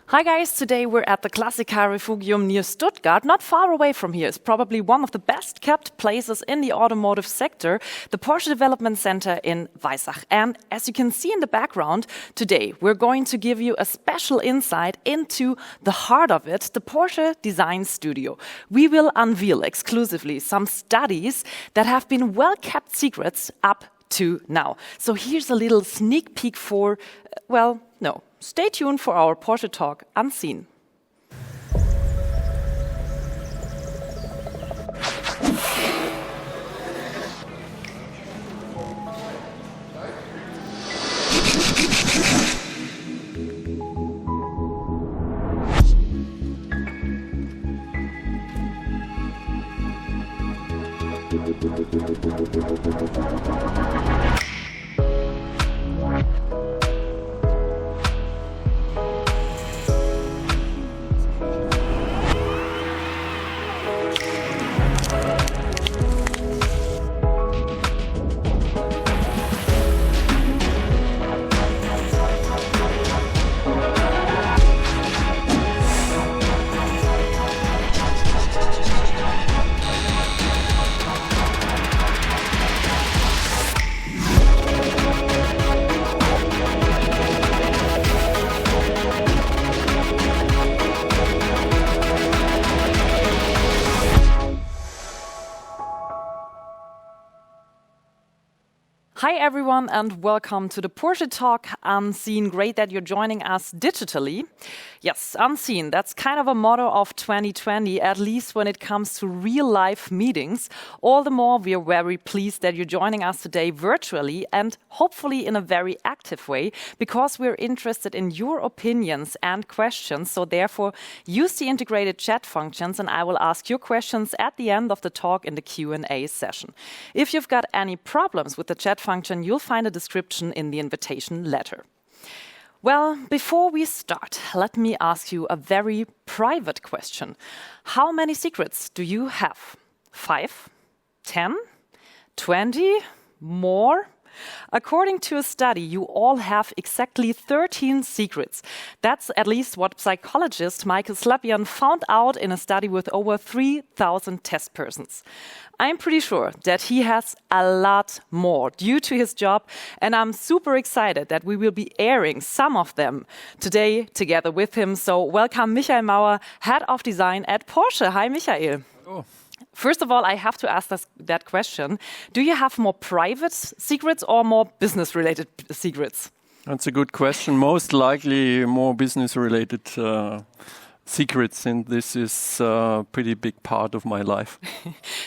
Hi guys, today we're at the Classica Refugium near Stuttgart, not far away from here. It's probably one of the best kept places in the automotive sector, the Porsche Development Center in Weissach. And as you can see in the background, today we're going to give you a special insight into the heart of it, the Porsche Design Studio. We will unveil exclusively some studies that have been well-kept secrets up to now. So here's a little sneak peek for, stay tuned for our Porsche Talk Unseen. Hi everyone and welcome to the Porsche Talk Unseen. Great that you're joining us digitally. Yes, Unseen, that's kind of a motto of 2020, at least when it comes to real life meetings. All the more we are very pleased that you're joining us today virtually and hopefully in a very active way, because we're interested in your opinions and questions. So therefore use the integrated chat functions and I will ask your questions at the end of the talk in the Q&A session. If you've got any problems with the chat function, you'll find a description in the invitation letter. Well, before we start, let me ask you a very private question. How many secrets do you have? 5? 10? 20? More? According to a study, you all have exactly 13 secrets. That's at least what psychologist Michael Slapian found out in a study with over 3,000 test persons. I'm pretty sure that he has a lot more due to his job, and I'm super excited that we will be airing some of them today together with him. So welcome Michael Mauer, Head of Design at Porsche. Hi, Michael. Hello. First of all, I have to ask that question. Do you have more private secrets or more business-related secrets? That's a good question. Most likely more business-related secrets, and this is a pretty big part of my life.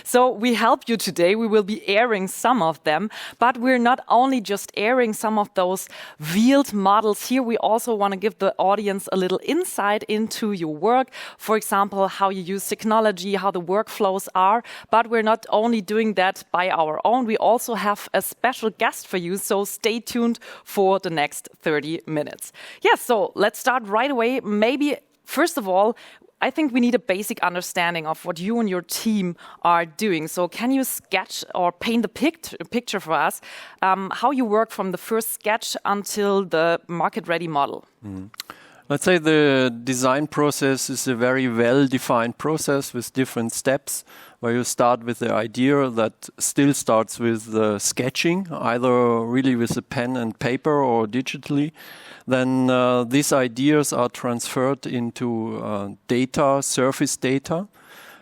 So we help you today. We will be airing some of them, but we're not only just airing some of those veiled models here. We also want to give the audience a little insight into your work. For example, how you use technology, how the workflows are. But we're not only doing that by our own. We also have a special guest for you. So stay tuned for the next 30 minutes. Yes, so let's start right away. Maybe first of all, I think we need a basic understanding of what you and your team are doing. So can you sketch or paint the picture for us, how you work from the first sketch until the market-ready model? Let's say the design process is a very well-defined process with different steps, where you start with the idea that still starts with sketching, either really with a pen and paper or digitally. Then these ideas are transferred into data, surface data,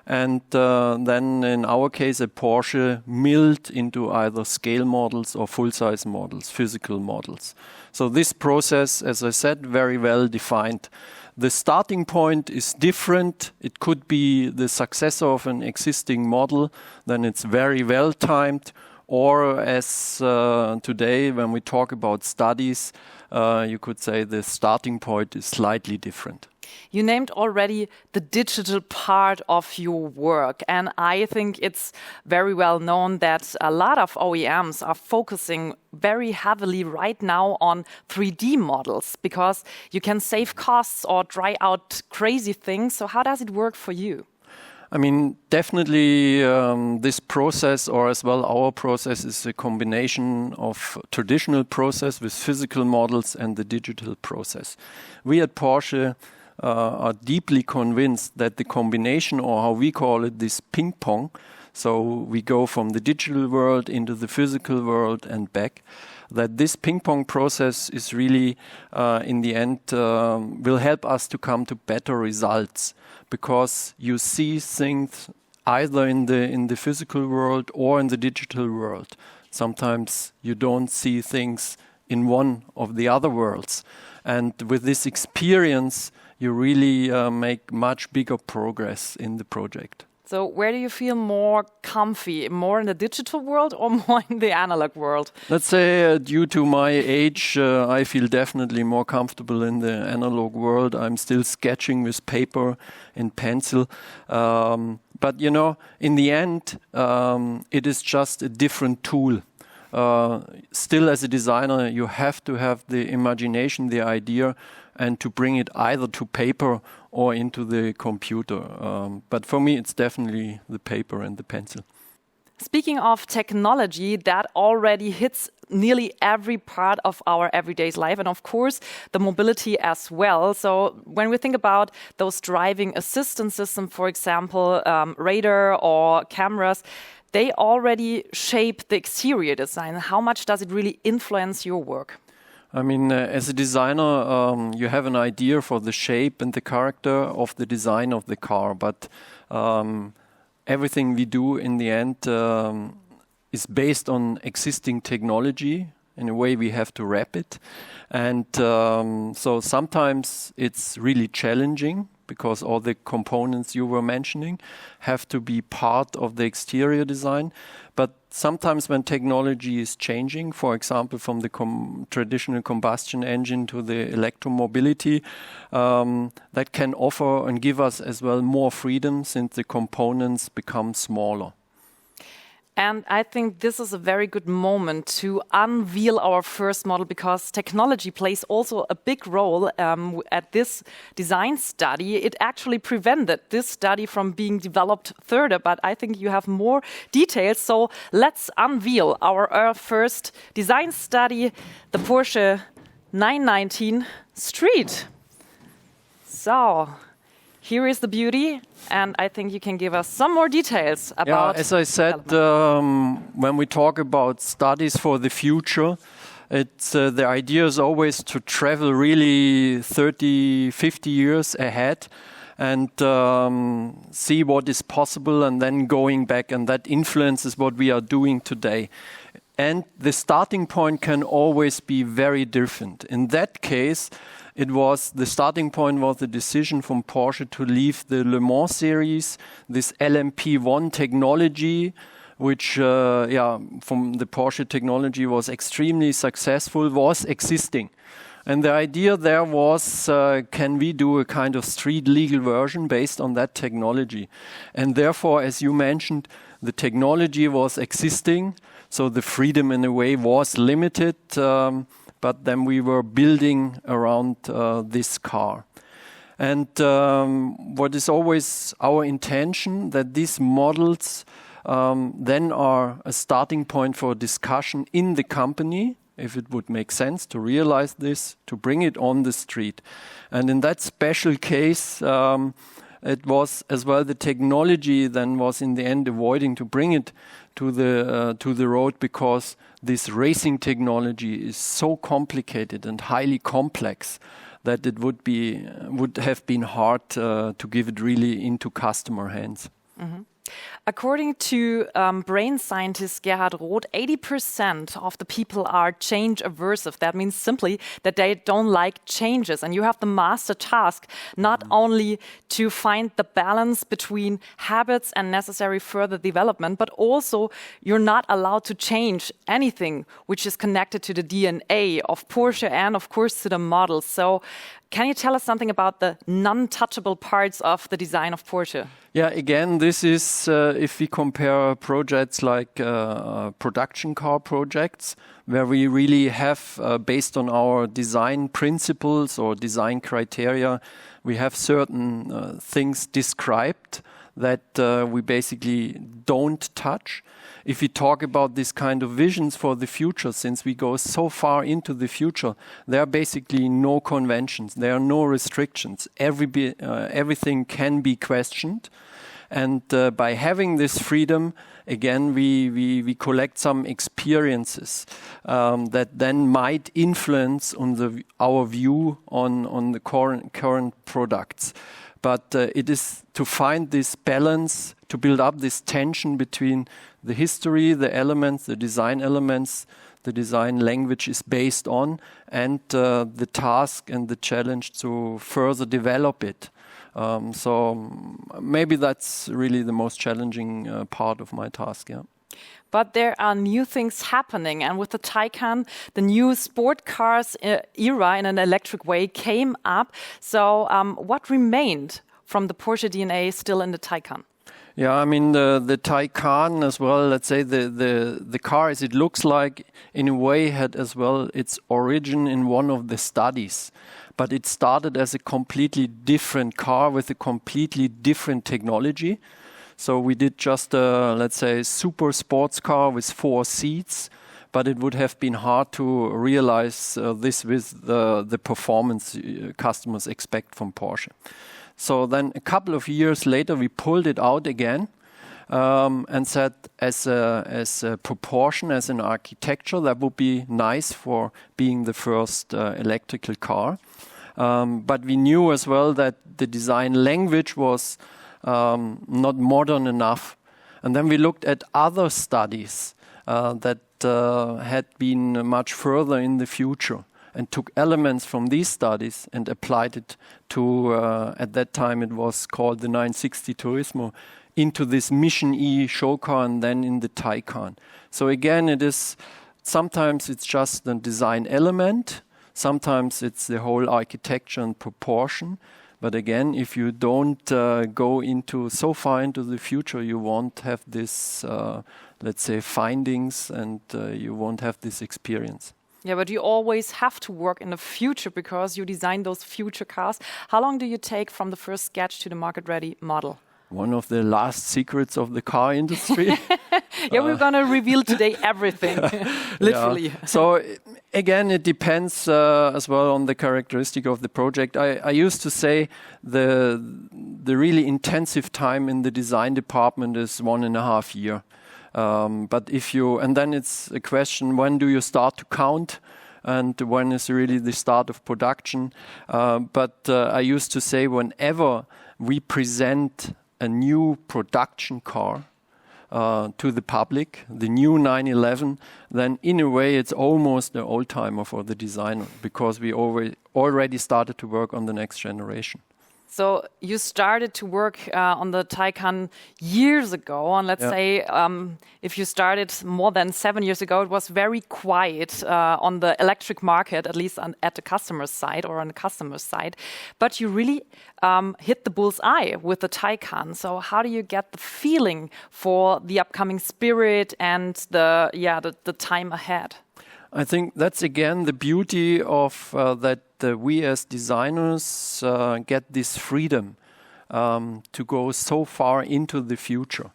and then in our case a Porsche milled into either scale models or full-size models, physical models. So this process, as I said, very well defined. The starting point is different. It could be the successor of an existing model, then it's very well timed. Or as today, when we talk about studies, you could say the starting point is slightly different. You named already the digital part of your work, and I think it's very well known that a lot of OEMs are focusing very heavily right now on 3D models because you can save costs or try out crazy things. So how does it work for you? I mean, definitely this process, or as well our process, is a combination of traditional process with physical models and the digital process. We at Porsche are deeply convinced that the combination, or how we call it, this ping pong, so we go from the digital world into the physical world and back, that this ping pong process is really, in the end, will help us to come to better results, because you see things either in the physical world or in the digital world. Sometimes you don't see things in one of the other worlds. And with this experience, you really make much bigger progress in the project. So where do you feel more comfy? More in the digital world or more in the analog world? Let's say due to my age, I feel definitely more comfortable in the analog world. I'm still sketching with paper and pencil. But, you know, in the end, it is just a different tool. Still, as a designer, you have to have the imagination, the idea, and to bring it either to paper or into the computer. But for me, it's definitely the paper and the pencil. Speaking of technology, that already hits nearly every part of our everyday life, and of course, the mobility as well. So when we think about those driving assistance systems, for example, radar or cameras, they already shape the exterior design. How much does it really influence your work? I mean, as a designer, you have an idea for the shape and the character of the design of the car, but everything we do in the end is based on existing technology. In a way, we have to wrap it. And so sometimes it's really challenging, because all the components you were mentioning have to be part of the exterior design. But sometimes when technology is changing, for example, from the traditional combustion engine to the electromobility, that can offer and give us as well more freedom, since the components become smaller. And I think this is a very good moment to unveil our first model, because technology plays also a big role at this design study. It actually prevented this study from being developed further, but I think you have more details. So let's unveil our first design study, the Porsche 919 Street. So here is the beauty, and I think you can give us some more details about. Yeah, as I said, when we talk about studies for the future, it's the idea is always to travel really 30, 50 years ahead and see what is possible, and then going back, and that influences what we are doing today. And the starting point can always be very different. In that case, the starting point was the decision from Porsche to leave the Le Mans series, this LMP1 technology, which from the Porsche technology was extremely successful, was existing. And the idea there was, can we do a kind of street legal version based on that technology? And therefore, as you mentioned, the technology was existing, so the freedom in a way was limited. But then we were building around this car. And what is always our intention, that these models then are a starting point for discussion in the company, if it would make sense to realize this, to bring it on the street. And in that special case, it was as well the technology then was in the end avoiding to bring it to the road, because this racing technology is so complicated and highly complex that it would have been hard to give it really into customer hands. Mm-hmm. According to brain scientist Gerhard Roth, 80% of the people are change aversive. That means simply that they don't like changes. And you have the master task not only to find the balance between habits and necessary further development, but also you're not allowed to change anything which is connected to the DNA of Porsche and, of course, to the model. So can you tell us something about the non-touchable parts of the design of Porsche? Yeah, again, this is if we compare projects like production car projects, where we really have, based on our design principles or design criteria, we have certain things described that we basically don't touch. If we talk about this kind of visions for the future, since we go so far into the future, there are basically no conventions, there are no restrictions. Everything can be questioned. And by having this freedom, again, we collect some experiences that then might influence on our view on the current products. But it is to find this balance, to build up this tension between the history, the elements, the design language is based on, and the task and the challenge to further develop it. So maybe that's really the most challenging part of my task, yeah. But there are new things happening, and with the Taycan, the new sport cars era in an electric way came up. So what remained from the Porsche DNA still in the Taycan? Yeah, I mean, the Taycan as well, let's say the car as it looks like, in a way had as well its origin in one of the studies. But it started as a completely different car with a completely different technology. So we did just a, let's say, super sports car with 4 seats, but it would have been hard to realize this with the performance customers expect from Porsche. So then a couple of years later, we pulled it out again and said as a proportion, as an architecture, that would be nice for being the first electrical car. But we knew as well that the design language was not modern enough. And then we looked at other studies that had been much further in the future and took elements from these studies and applied it to, at that time it was called the 960 Turismo, into this Mission E show car and then in the Taycan. So again, sometimes it's just a design element, sometimes it's the whole architecture and proportion. But again, if you don't go so far into the future, you won't have this, let's say, findings, and you won't have this experience. Yeah, but you always have to work in the future because you design those future cars. How long do you take from the first sketch to the market-ready model? One of the last secrets of the car industry. Yeah, we're going to reveal today everything, literally. Yeah. So again, it depends as well on the characteristic of the project. I used to say the really intensive time in the design department is 1.5 years. But and then it's a question, when do you start to count? And when is really the start of production? But I used to say, whenever we present a new production car to the public, the new 911, then in a way it's almost an old-timer for the designer, because we already started to work on the next generation. So you started to work on the Taycan years ago, and let's say if you started more than 7 years ago, it was very quiet on the electric market, at least at the customer's side or on the customer's side. But you really hit the bull's eye with the Taycan. So how do you get the feeling for the upcoming spirit and the time ahead? I think that's again the beauty of that we as designers get this freedom to go so far into the future,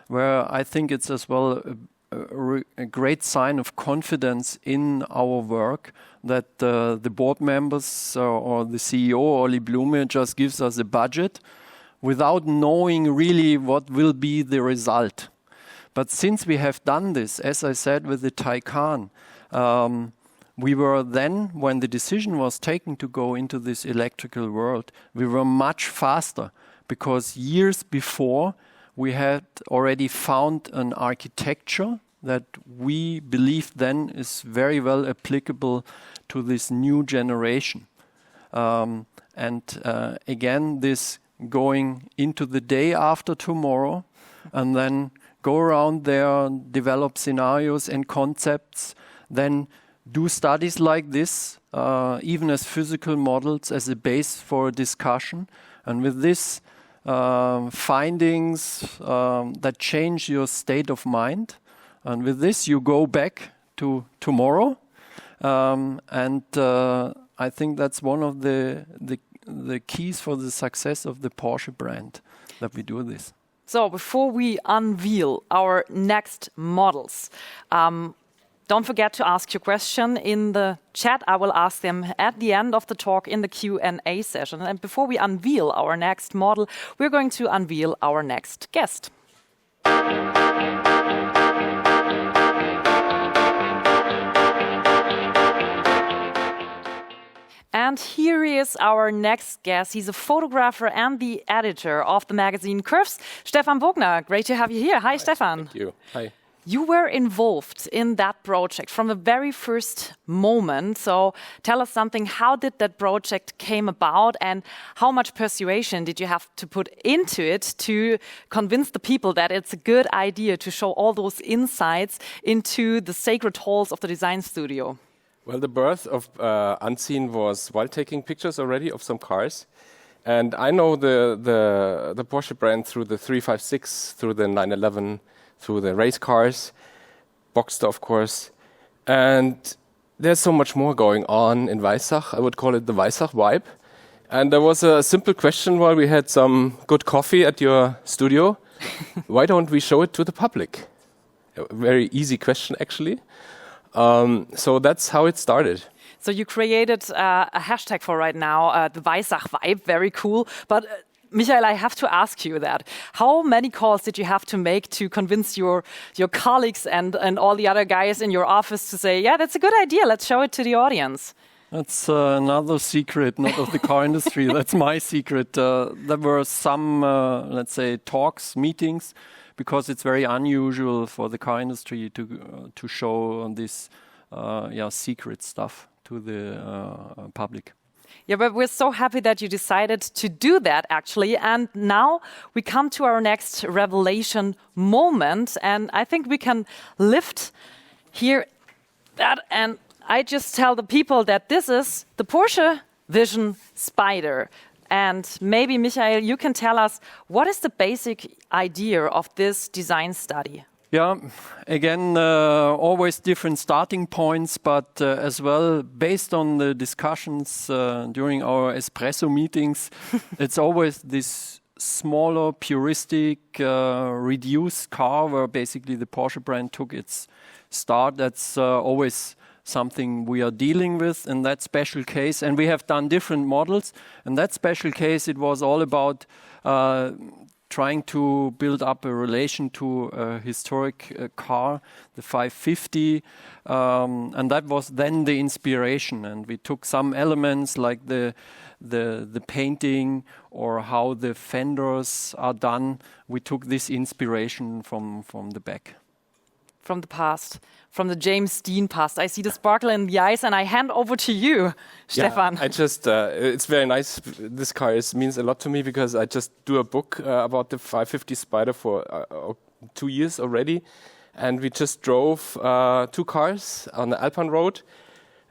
where I think it's as well a great sign of confidence in our work that the board members or the CEO, Oli Blume, just gives us a budget without knowing really what will be the result. But since we have done this, as I said with the Taycan, we were then, when the decision was taken to go into this electrical world, we were much faster, because years before we had already found an architecture that we believed then is very well applicable to this new generation. Again, this going into the day after tomorrow and then go around there, develop scenarios and concepts, then do studies like this, even as physical models, as a base for a discussion. And with this findings that change your state of mind. And with this, you go back to tomorrow. I think that's one of the keys for the success of the Porsche brand, that we do this. So before we unveil our next models, don't forget to ask your question in the chat. I will ask them at the end of the talk in the Q&A session. And before we unveil our next model, we're going to unveil our next guest. And here is our next guest. He's a photographer and the editor of the magazine Curves, Stefan Bogner. Great to have you here. Hi, Stefan. Thank you. Hi. You were involved in that project from the very first moment. So tell us something. How did that project came about, and how much persuasion did you have to put into it to convince the people that it's a good idea to show all those insights into the sacred halls of the design studio? Well, the birth of Unseen was while taking pictures already of some cars. And I know the Porsche brand through the 356, through the 911, through the race cars, Boxster, of course. And there's so much more going on in Weissach. I would call it the Weissach vibe. And there was a simple question while we had some good coffee at your studio. Why don't we show it to the public? A very easy question, actually. So that's how it started. So you created a hashtag for right now, the Weissach vibe, very cool. But Michael, I have to ask you that. How many calls did you have to make to convince your colleagues and all the other guys in your office to say, yeah, that's a good idea, let's show it to the audience? That's another secret, not of the car industry. That's my secret. There were some, let's say, talks, meetings, because it's very unusual for the car industry to show this secret stuff to the public. Yeah, but we're so happy that you decided to do that, actually. And now we come to our next revelation moment. And I think we can lift here that. And I just tell the people that this is the Porsche Vision Spyder. And maybe, Michael, you can tell us, what is the basic idea of this design study? Yeah, again, always different starting points, but as well, based on the discussions during our espresso meetings, it's always this smaller, puristic, reduced car where basically the Porsche brand took its start. That's always something we are dealing with in that special case. And we have done different models. In that special case, it was all about trying to build up a relation to a historic car, the 550, and that was then the inspiration. And we took some elements like the painting or how the fenders are done. We took this inspiration from the back. From the past, from the James Dean past. I see the sparkle in the eyes, and I hand over to you, Stefan. I just, it's very nice. This car means a lot to me because I just do a book about the 550 Spyder for 2 years already. And we just drove 2 cars on the Alpine Road.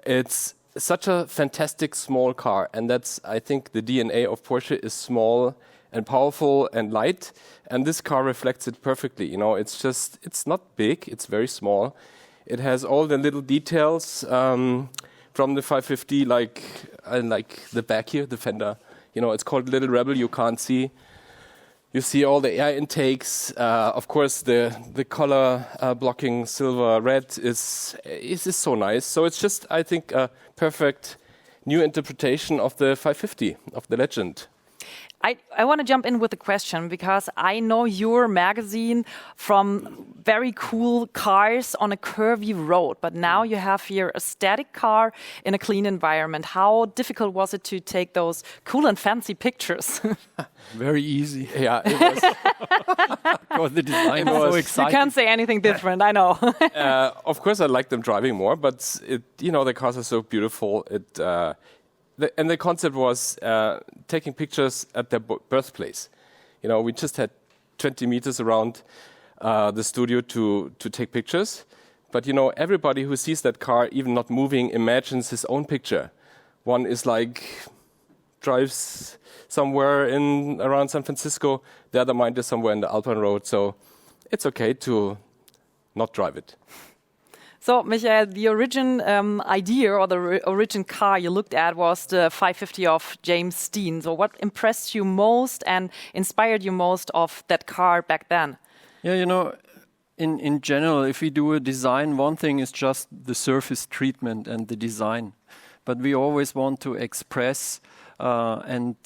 It's such a fantastic small car. And that's, I think, the DNA of Porsche is small and powerful and light, and this car reflects it perfectly. You know, it's not big, it's very small. It has all the little details from the 550, like the back here, the fender. You know, it's called Little Rebel, you can't see. You see all the air intakes. Of course, the color blocking silver red is so nice. So it's just, I think, a perfect new interpretation of the 550, of the legend. I want to jump in with a question because I know your magazine from very cool cars on a curvy road, but now you have here a static car in a clean environment. How difficult was it to take those cool and fancy pictures? Very easy. Yeah, it was. Because the design was so exciting. You can't say anything different, I know. Of course, I like them driving more, but the cars are so beautiful. And the concept was taking pictures at their birthplace. You know, we just had 20 meters around the studio to take pictures. But, you know, everybody who sees that car, even not moving, imagines his own picture. One is like, drives somewhere around San Francisco. The other mind is somewhere in the Alpine Road. So it's okay to not drive it. So, Michael, the origin idea or the origin car you looked at was the 550 of James Dean. So what impressed you most and inspired you most of that car back then? Yeah, you know, in general, if we do a design, one thing is just the surface treatment and the design. But we always want to express and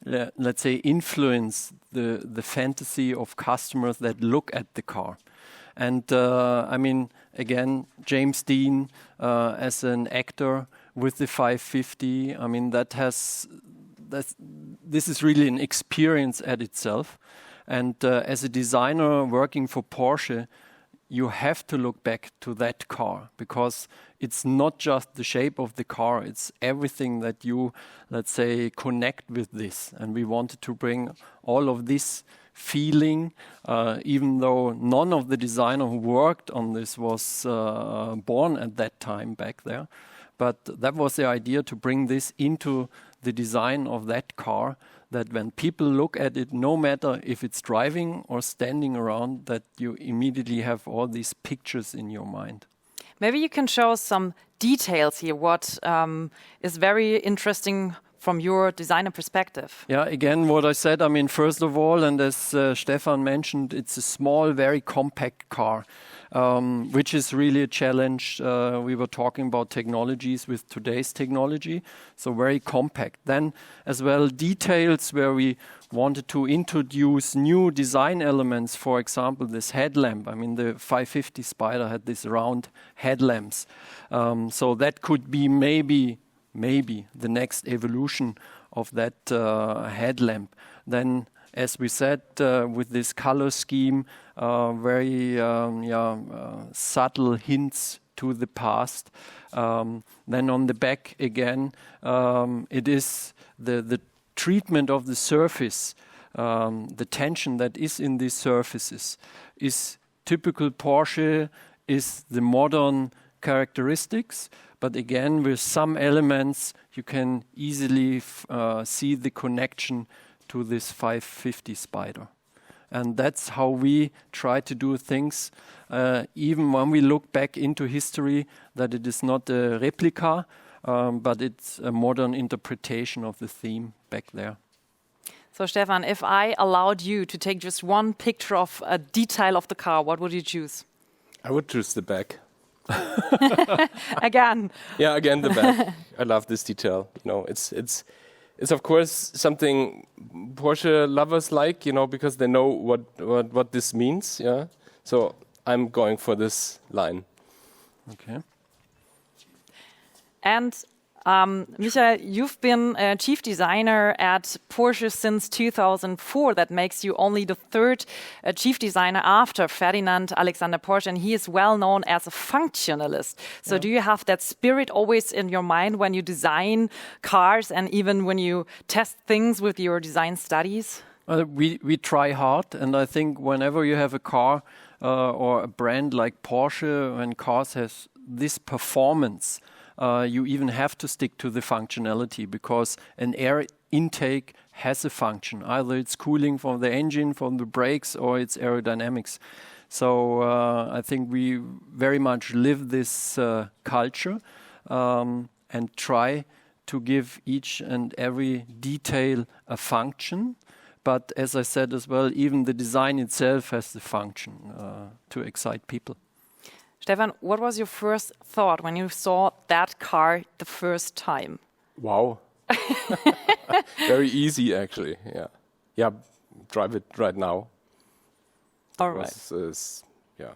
let's say influence the fantasy of customers that look at the car. And I mean, again, James Dean as an actor with the 550, I mean, this is really an experience at itself. And as a designer working for Porsche, you have to look back to that car because it's not just the shape of the car, it's everything that you, let's say, connect with this. And we wanted to bring all of this feeling, even though none of the designer who worked on this was born at that time back there. But that was the idea, to bring this into the design of that car, that when people look at it, no matter if it's driving or standing around, that you immediately have all these pictures in your mind. Maybe you can show us some details here, what is very interesting from your designer perspective. Yeah, again, what I said, I mean, first of all, and as Stefan mentioned, it's a small, very compact car, which is really a challenge. We were talking about technologies with today's technology, so very compact. Then as well, details where we wanted to introduce new design elements, for example, this headlamp. I mean, the 550 Spyder had these round headlamps. So that could be maybe the next evolution of that headlamp. Then, as we said, with this color scheme, very subtle hints to the past. Then on the back again, it is the treatment of the surface, the tension that is in these surfaces is typical Porsche, is the modern characteristics. But again, with some elements, you can easily see the connection to this 550 Spyder. And that's how we try to do things, even when we look back into history, that it is not a replica, but it's a modern interpretation of the theme back there. So, Stefan, if I allowed you to take just one picture of a detail of the car, what would you choose? I would choose the back. Again. Yeah, again the back. I love this detail. You know, it's of course something Porsche lovers like, you know, because they know what this means. Yeah. So I'm going for this line. Okay. And Michael, you've been a chief designer at Porsche since 2004. That makes you only the third chief designer after Ferdinand Alexander Porsche, and he is well known as a functionalist. So do you have that spirit always in your mind when you design cars and even when you test things with your design studies? We try hard, and I think whenever you have a car or a brand like Porsche, when cars has this performance, you even have to stick to the functionality, because an air intake has a function. Either it's cooling from the engine, from the brakes, or it's aerodynamics. So I think we very much live this culture and try to give each and every detail a function. But as I said as well, even the design itself has the function to excite people. Stefan, what was your first thought when you saw that car the first time? Wow. Very easy, actually. Yeah. Yeah, drive it right now. All right. Yeah.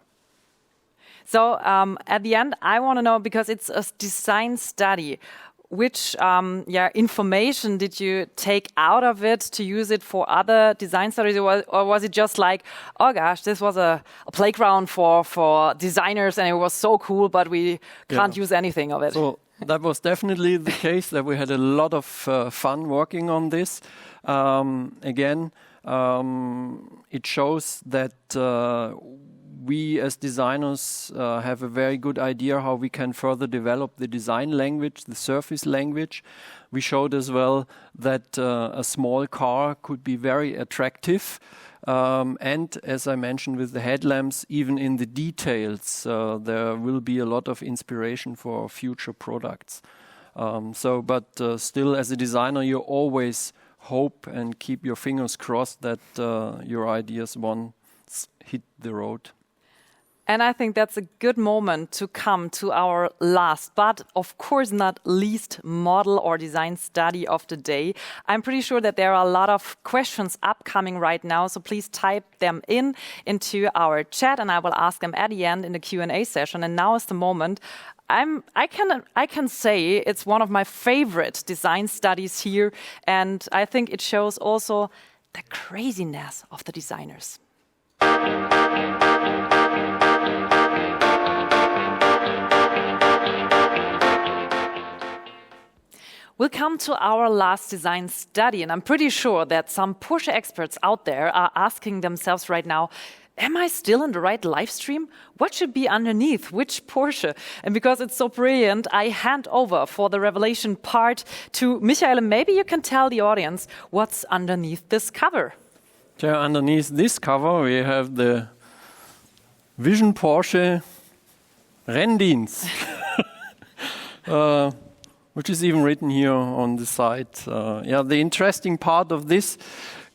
So at the end, I want to know, because it's a design study, which information did you take out of it to use it for other design studies, or was it just like, oh gosh, this was a playground for designers and it was so cool, but we can't use anything of it? So that was definitely the case, that we had a lot of fun working on this. Again, it shows that we as designers have a very good idea how we can further develop the design language, the surface language. We showed as well that a small car could be very attractive. And as I mentioned with the headlamps, even in the details, there will be a lot of inspiration for future products. But still, as a designer, you always hope and keep your fingers crossed that your ideas once hit the road. And I think that's a good moment to come to our last, but of course not least, model or design study of the day. I'm pretty sure that there are a lot of questions upcoming right now, so please type them into our chat, and I will ask them at the end in the Q&A session. And now is the moment. I can say it's one of my favorite design studies here, and I think it shows also the craziness of the designers. We'll come to our last design study, and I'm pretty sure that some Porsche experts out there are asking themselves right now, am I still in the right live stream? What should be underneath which Porsche? And because it's so brilliant, I hand over for the revelation part to Michael. Maybe you can tell the audience what's underneath this cover. Yeah, underneath this cover we have the Vision Porsche Renndienst. Which is even written here on the side. The interesting part of this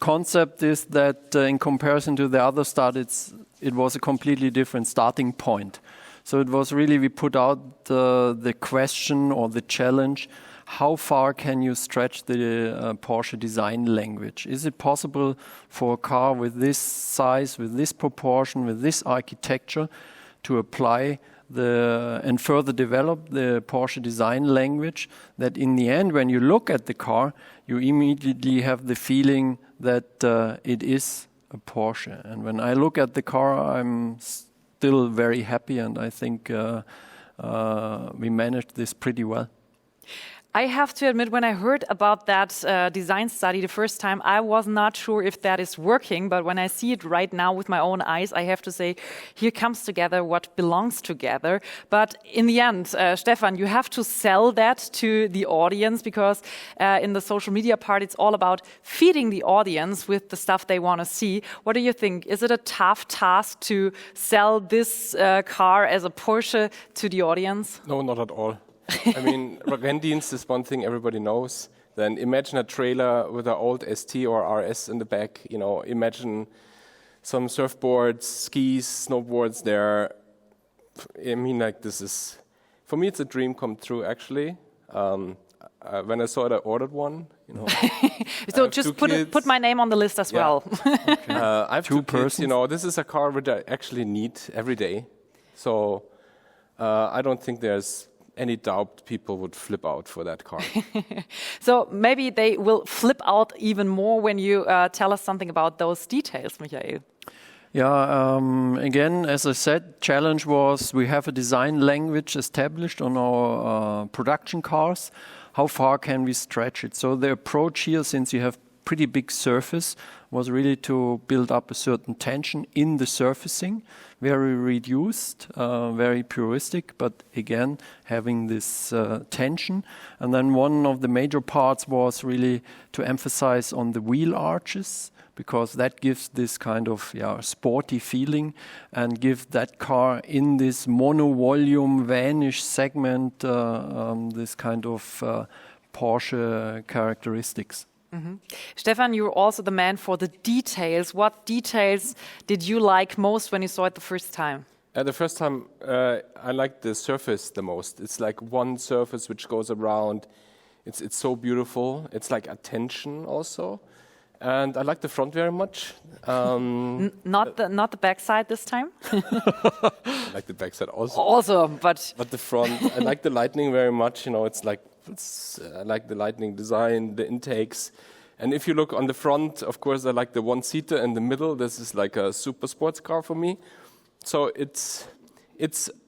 concept is that in comparison to the other studies, it was a completely different starting point. So it was really, we put out the question or the challenge, how far can you stretch the Porsche design language? Is it possible for a car with this size, with this proportion, with this architecture to apply and further develop the Porsche design language, that in the end, when you look at the car, you immediately have the feeling that it is a Porsche. And when I look at the car, I'm still very happy, and I think we managed this pretty well. I have to admit, when I heard about that design study the first time, I was not sure if that is working. But when I see it right now with my own eyes, I have to say, here comes together what belongs together. But in the end, Stefan, you have to sell that to the audience, because in the social media part, it's all about feeding the audience with the stuff they want to see. What do you think? Is it a tough task to sell this car as a Porsche to the audience? No, not at all. I mean, Renndienst is one thing everybody knows. Then imagine a trailer with an old ST or RS in the back. You know, imagine some surfboards, skis, snowboards there. I mean, like, this is, for me, it's a dream come true, actually. When I saw it, I ordered one. You know, so just put my name on the list as well. Okay. I have two kids. You know, this is a car which I actually need every day. So I don't think there's any doubt people would flip out for that car. So maybe they will flip out even more when you tell us something about those details, Michael. Yeah, again, as I said, challenge was we have a design language established on our production cars. How far can we stretch it? So the approach here, since you have pretty big surface, was really to build up a certain tension in the surfacing, very reduced, very puristic, but again, having this tension. And then one of the major parts was really to emphasize on the wheel arches, because that gives this kind of sporty feeling and give that car in this mono-volume vanish segment this kind of Porsche characteristics. Mm-hmm. Stefan, you're also the man for the details. What details did you like most when you saw it the first time? The first time, I liked the surface the most. It's like one surface which goes around. It's so beautiful. It's like attention also. And I like the front very much. Not the back side this time? I like the back side also. Also, but the front, I like the lighting very much. You know, I like the lighting design, the intakes. And if you look on the front, of course, I like the one-seater in the middle. This is like a super sports car for me. So it's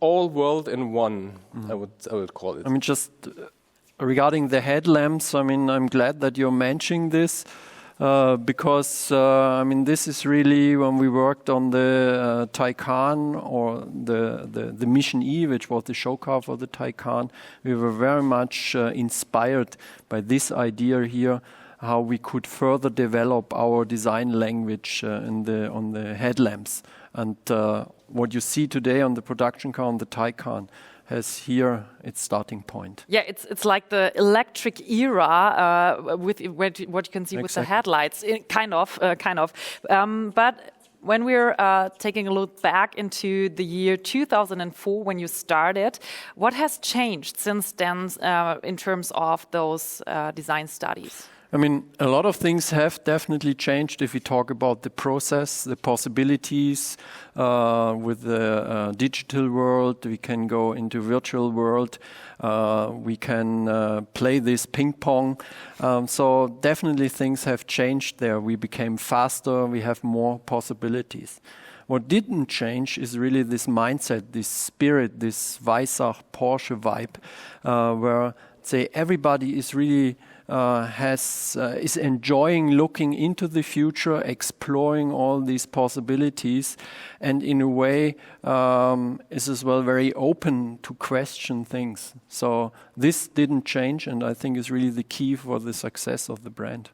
all world in one, I would call it. I mean, just regarding the headlamps, I mean, I'm glad that you're mentioning this. because I mean, this is really when we worked on the Taycan or the Mission E, which was the show car for the Taycan. We were very much inspired by this idea here, how we could further develop our design language on the headlamps. And what you see today on the production car on the Taycan has here its starting point. Yeah, it's like the electric era with what you can see with the headlights, kind of. But when we're taking a look back into the year 2004, when you started, what has changed since then in terms of those design studies? I mean, a lot of things have definitely changed if we talk about the process, the possibilities with the digital world. We can go into virtual world. We can play this ping pong. So definitely things have changed there. We became faster. We have more possibilities. What didn't change is really this mindset, this spirit, this Weissach Porsche vibe, where say everybody is really is enjoying looking into the future, exploring all these possibilities, and in a way is as well very open to question things. So this didn't change, and I think is really the key for the success of the brand.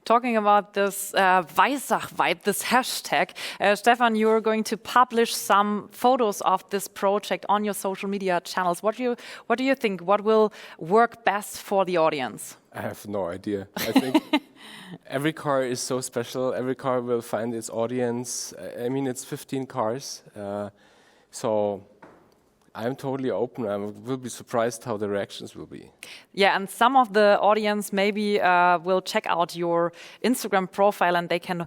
Talking about this Weissach vibe, this hashtag, Stefan, you're going to publish some photos of this project on your social media channels. What do you think? What will work best for the audience? I have no idea. I think every car is so special. Every car will find its audience. I mean, it's 15 cars. So I'm totally open. I will be surprised how the reactions will be. Yeah, and some of the audience maybe will check out your Instagram profile and they can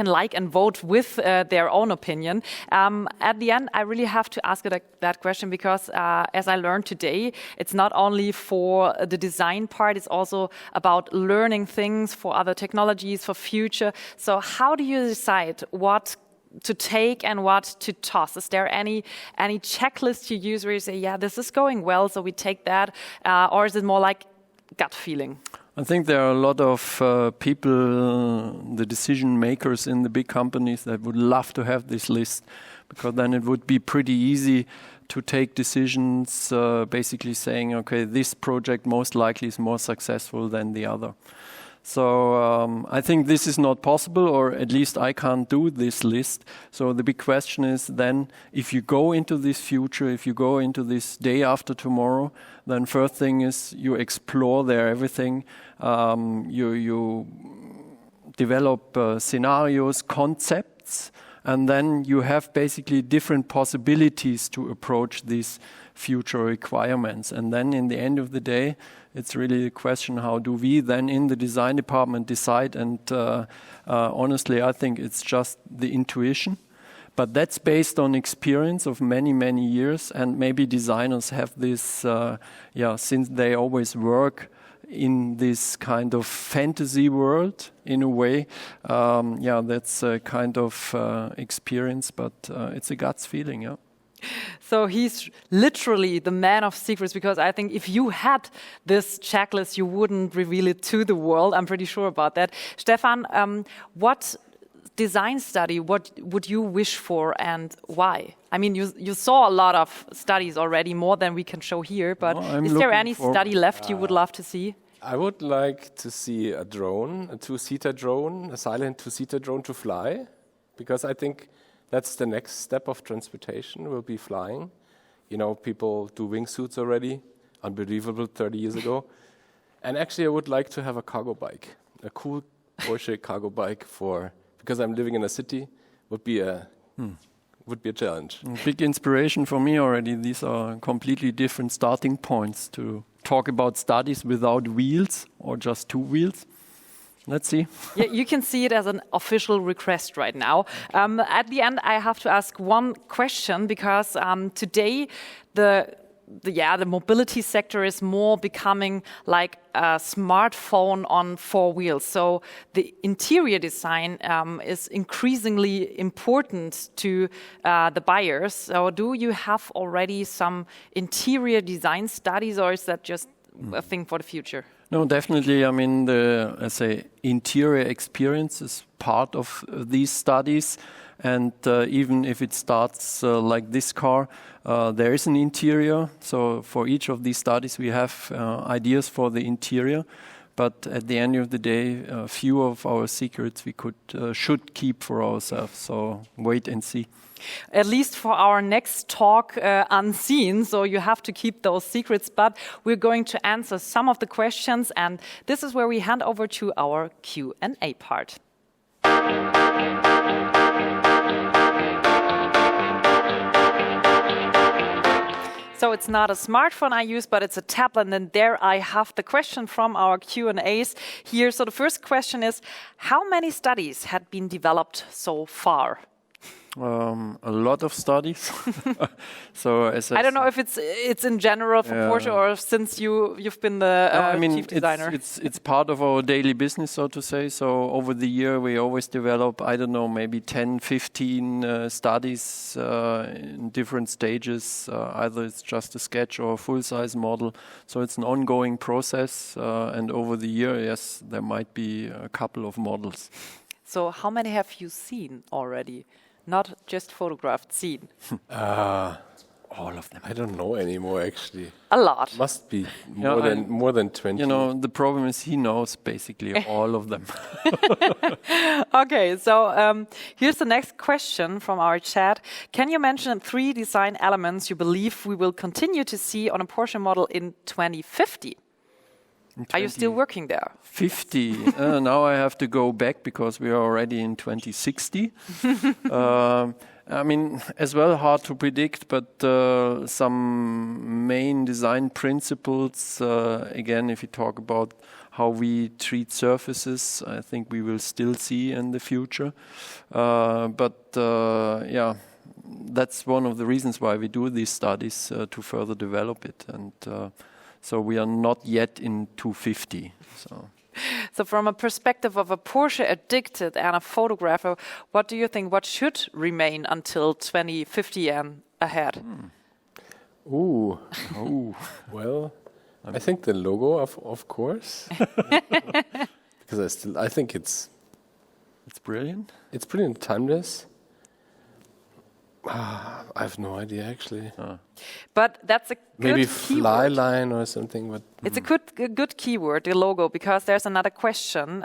like and vote with their own opinion. At the end, I really have to ask that question because as I learned today, it's not only for the design part, it's also about learning things for other technologies, for future. So how do you decide what to take and what to toss? Is there any checklist you use where you say, yeah, this is going well, so we take that? Or is it more like gut feeling? I think there are a lot of people, the decision makers in the big companies that would love to have this list, because then it would be pretty easy to take decisions basically saying, okay, this project most likely is more successful than the other. So I think this is not possible, or at least I can't do this list. So the big question is then, if you go into this future, if you go into this day after tomorrow, then first thing is you explore there everything. You develop scenarios, concepts, and then you have basically different possibilities to approach these future requirements. And then in the end of the day, it's really a question, how do we then in the design department decide? And honestly, I think it's just the intuition. But that's based on experience of many, many years. And maybe designers have this, since they always work in this kind of fantasy world in a way. That's a kind of experience, but it's a guts feeling, yeah. So he's literally the man of secrets, because I think if you had this checklist, you wouldn't reveal it to the world. I'm pretty sure about that. Stefan, what design study would you wish for and why? I mean, you saw a lot of studies already, more than we can show here, but is there any study left you would love to see? I would like to see a drone, a two-seater drone, a silent two-seater drone to fly, because I think that's the next step of transportation, will be flying. You know, people do wingsuits already, unbelievable 30 years ago. And actually, I would like to have a cargo bike, a cool Porsche cargo bike because I'm living in a city, would be a challenge. Big inspiration for me already. These are completely different starting points to talk about studies without wheels or just two wheels. Let's see. Yeah, you can see it as an official request right now. At the end, I have to ask one question, because today the mobility sector is more becoming like a smartphone on four wheels. So the interior design is increasingly important to the buyers. So do you have already some interior design studies, or is that just a thing for the future? No, definitely. I mean, the, let's say, interior experience is part of these studies. And even if it starts like this car, there is an interior. So for each of these studies, we have ideas for the interior. But at the end of the day, a few of our secrets we should keep for ourselves. So wait and see. At least for our next talk, Unseen, so you have to keep those secrets, but we're going to answer some of the questions, and this is where we hand over to our Q&A part. So it's not a smartphone I use, but it's a tablet, and there I have the question from our Q&As here. So the first question is, how many studies had been developed so far? A lot of studies. So as I don't know if it's in general for Porsche, or since you've been the chief designer. It's part of our daily business, so to say. So over the year, we always develop, I don't know, maybe 10, 15 studies in different stages. Either it's just a sketch or a full-size model. So it's an ongoing process. And over the year, yes, there might be a couple of models. So how many have you seen already? Not just photographed, seen. All of them. I don't know anymore, actually. A lot. Must be more than 20. You know, the problem is he knows basically all of them. Okay, so here's the next question from our chat. Can you mention 3 design elements you believe we will continue to see on a Porsche model in 2050? Are you still working there? 50. Now I have to go back because we are already in 2060. I mean, as well, hard to predict, but some main design principles, again, if you talk about how we treat surfaces, I think we will still see in the future. Yeah, that's one of the reasons why we do these studies, to further develop it. And so we are not yet in 250. So from a perspective of a Porsche addicted and a photographer, what do you think, what should remain until 2050 and ahead? Ooh. Well, I think the logo, of course. Because I think it's brilliant. It's brilliant, timeless. I have no idea, actually. But that's a maybe good keyword. fly line or something. But it's a good keyword, the logo, because there's another question.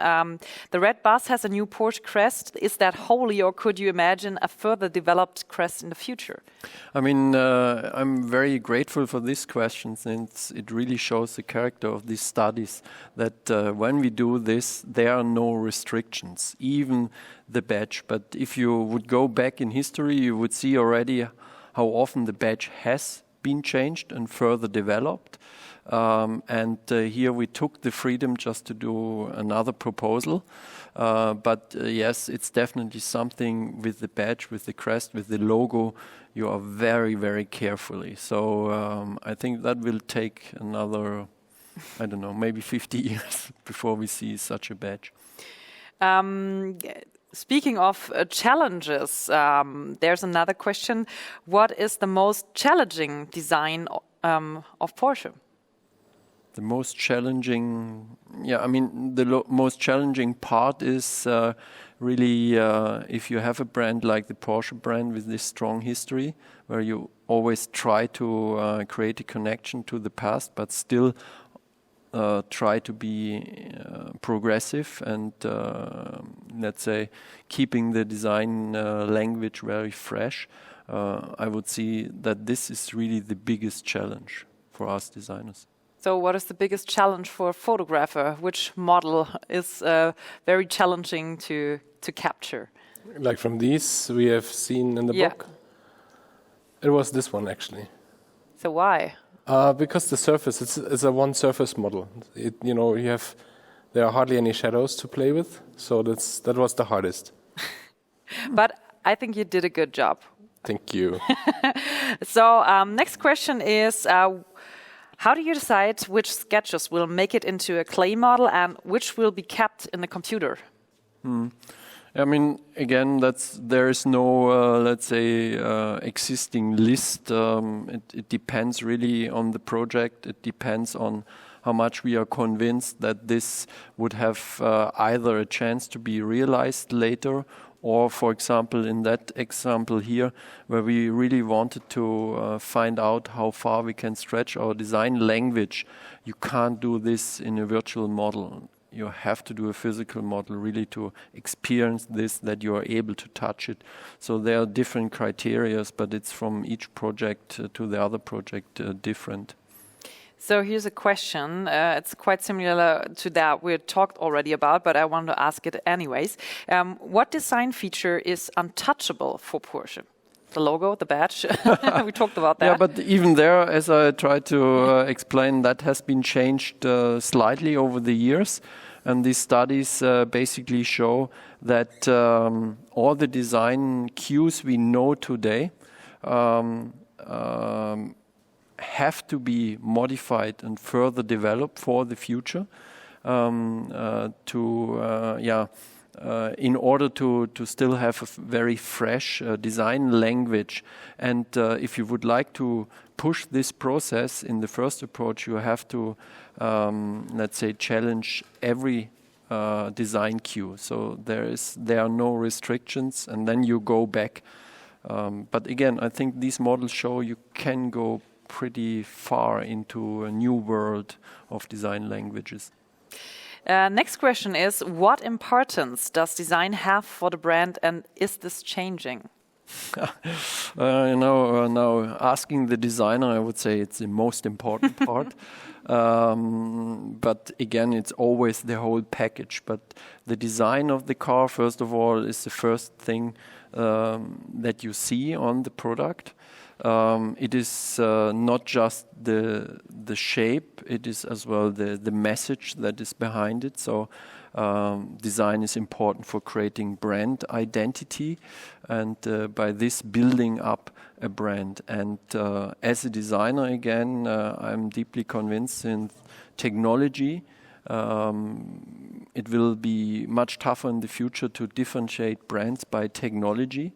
The red bus has a new Porsche crest. Is that holy, or could you imagine a further developed crest in the future? I mean, I'm very grateful for this question, since it really shows the character of these studies, that when we do this, there are no restrictions, even the badge. But if you would go back in history, you would see already how often the badge has been changed and further developed. Here we took the freedom just to do another proposal. Yes, it's definitely something with the badge, with the crest, with the logo. You are very, very carefully. So I think that will take another, I don't know, maybe 50 years before we see such a badge. Speaking of challenges, there's another question. What is the most challenging design of Porsche? The most challenging, I mean, the most challenging part is really if you have a brand like the Porsche brand with this strong history, where you always try to create a connection to the past, but still try to be progressive and, let's say, keeping the design language very fresh. I would see that this is really the biggest challenge for us designers. So what is the biggest challenge for a photographer? Which model is very challenging to capture? Like from these we have seen in the book? It was this one, actually. So why? Because the surface, it's a one surface model. There are hardly any shadows to play with, so that was the hardest. But I think you did a good job. Thank you. So next question is, how do you decide which sketches will make it into a clay model and which will be kept in the computer? I mean, again, there is no, let's say, existing list. It depends really on the project. It depends on how much we are convinced that this would have either a chance to be realized later, or, for example, in that example here, where we really wanted to find out how far we can stretch our design language. You can't do this in a virtual model. You have to do a physical model really to experience this, that you are able to touch it. So there are different criteria, but it's from each project to the other project different. So here's a question. It's quite similar to that we talked already about, but I want to ask it anyways. What design feature is untouchable for Porsche? The logo, the badge? We talked about that. Yeah, but even there, as I tried to explain, that has been changed slightly over the years. And these studies basically show that all the design cues we know today have to be modified and further developed for the future in order to still have a very fresh design language. And if you would like to push this process in the first approach, you have to, let's say, challenge every design cue. So there are no restrictions, and then you go back. But again, I think these models show you can go pretty far into a new world of design languages. Next question is, what importance does design have for the brand, and is this changing? Now asking the designer, I would say it's the most important part. But again, it's always the whole package. But the design of the car, first of all, is the first thing that you see on the product. It is not just the shape, it is as well the message that is behind it. So design is important for creating brand identity, and by this building up a brand. And as a designer, again, I'm deeply convinced in technology. It will be much tougher in the future to differentiate brands by technology.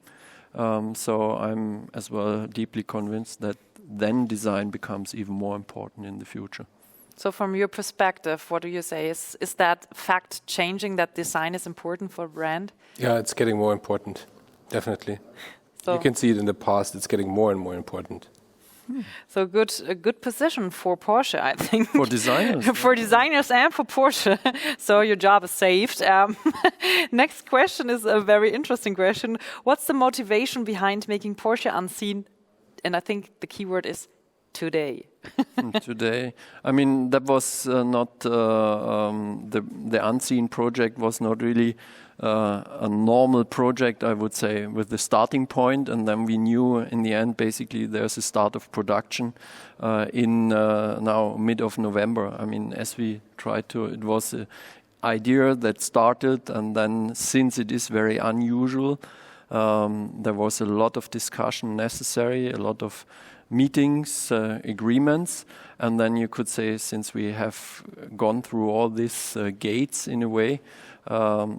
So I'm as well deeply convinced that then design becomes even more important in the future. So from your perspective, what do you say? Is that fact changing, that design is important for a brand? Yeah, it's getting more important, definitely. So you can see it in the past, it's getting more and more important. So a good position for Porsche, I think. For designers. For designers and for Porsche. So your job is saved. Next question is a very interesting question. What's the motivation behind making Porsche Unseen? And I think the keyword is today. Today. I mean, that was not the Unseen project was not really a normal project, I would say, with the starting point, and then we knew in the end basically there's a start of production in now mid of November. I mean, as we tried to, it was an idea that started, and then since it is very unusual, there was a lot of discussion necessary, a lot of meetings, agreements, and then you could say, since we have gone through all these gates in a way,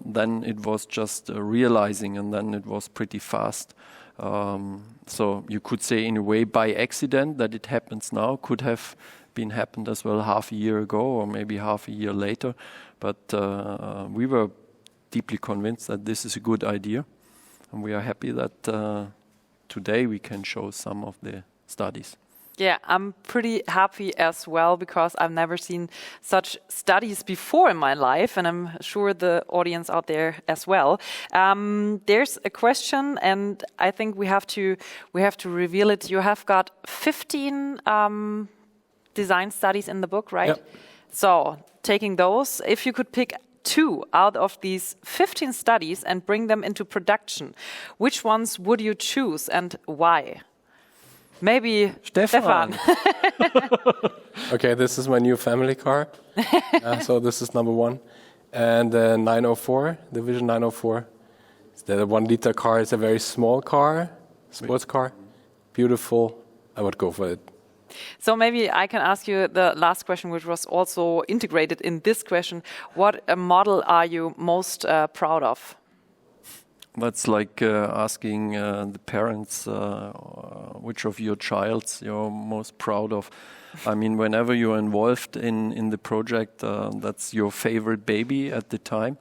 then it was just realizing, and then it was pretty fast. So you could say in a way by accident that it happens now, could have been happened as well half a year ago or maybe half a year later, but we were deeply convinced that this is a good idea, and we are happy that today we can show some of the studies. Yeah, I'm pretty happy as well, because I've never seen such studies before in my life, and I'm sure the audience out there as well. There's a question, and I think we have to reveal it. You have got 15 design studies in the book, right? Yep. So taking those, if you could pick 2 out of these 15 studies and bring them into production, which ones would you choose and why? Maybe Stefan. Okay, this is my new family car. So this is number 1. And the 904, the Vision 904. It's the 1-liter car. It's a very small car, sports car. Beautiful. I would go for it. So maybe I can ask you the last question, which was also integrated in this question. What model are you most proud of? That's like asking the parents which of your childs you're most proud of. I mean, whenever you're involved in the project, that's your favorite baby at the time.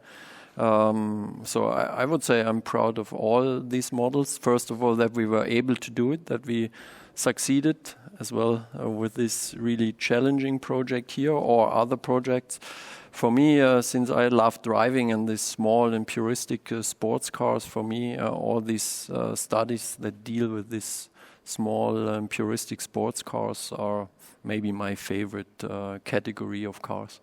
So I would say I'm proud of all these models. First of all, that we were able to do it, that we succeeded as well with this really challenging project here or other projects. For me, since I love driving and these small and puristic sports cars, for me, all these studies that deal with these small and puristic sports cars are maybe my favorite category of cars.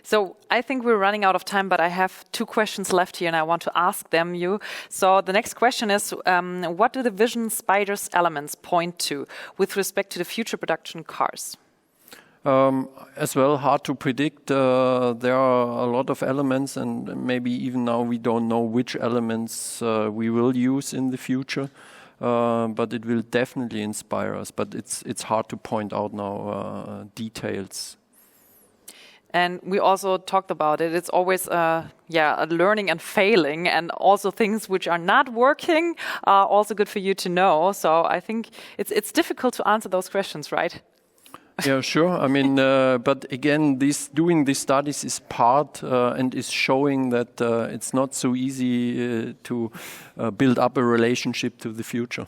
So I think we're running out of time, but I have 2 questions left here and I want to ask them you. So the next question is, what do the Vision Spyder's elements point to with respect to the future production cars? As well, hard to predict. There are a lot of elements, and maybe even now we don't know which elements we will use in the future. But it will definitely inspire us. But it's hard to point out now details. And we also talked about it. It's always a learning and failing, and also things which are not working are also good for you to know. So I think it's difficult to answer those questions, right? Yeah, sure. I mean, but again, doing these studies is part and is showing that it's not so easy to build up a relationship to the future.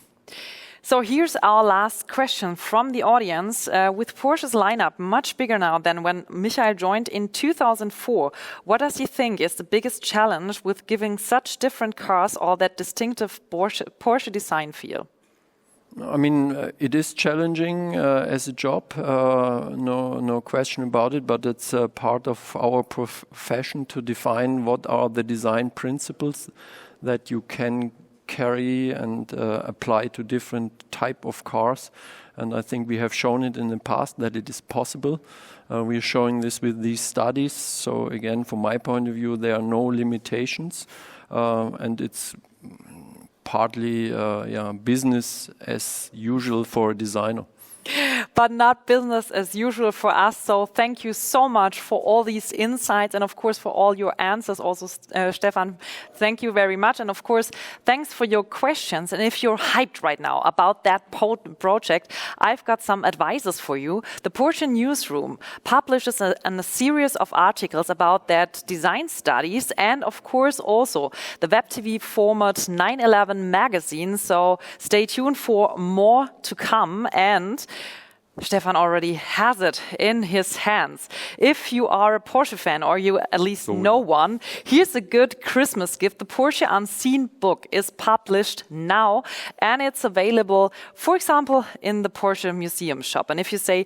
So here's our last question from the audience. With Porsche's lineup much bigger now than when Michael joined in 2004, what does he think is the biggest challenge with giving such different cars all that distinctive Porsche design feel? I mean, it is challenging as a job, no question about it, but it's part of our profession to define what are the design principles that you can carry and apply to different type of cars. And I think we have shown it in the past that it is possible. We are showing this with these studies. So again, from my point of view, there are no limitations, and it's partly business as usual for a designer. But not business as usual for us. So thank you so much for all these insights and of course for all your answers. Also, Stefan, thank you very much. And of course, thanks for your questions. And if you're hyped right now about that project, I've got some advices for you. The Porsche Newsroom publishes a series of articles about that design studies and of course also the Web TV format 911 magazine. So stay tuned for more to come. And Stefan already has it in his hands. If you are a Porsche fan or you at least know one, here's a good Christmas gift. The Porsche Unseen book is published now and it's available, for example, in the Porsche Museum shop. And if you say,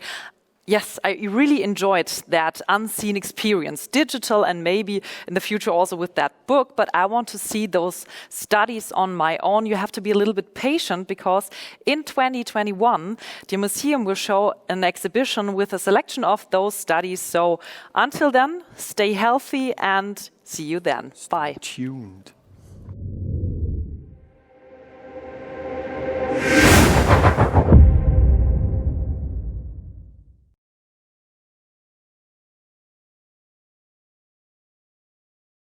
yes, I really enjoyed that unseen experience, digital and maybe in the future also with that book, but I want to see those studies on my own. You have to be a little bit patient because in 2021, the museum will show an exhibition with a selection of those studies. So until then, stay healthy and see you then. Bye. Stay tuned.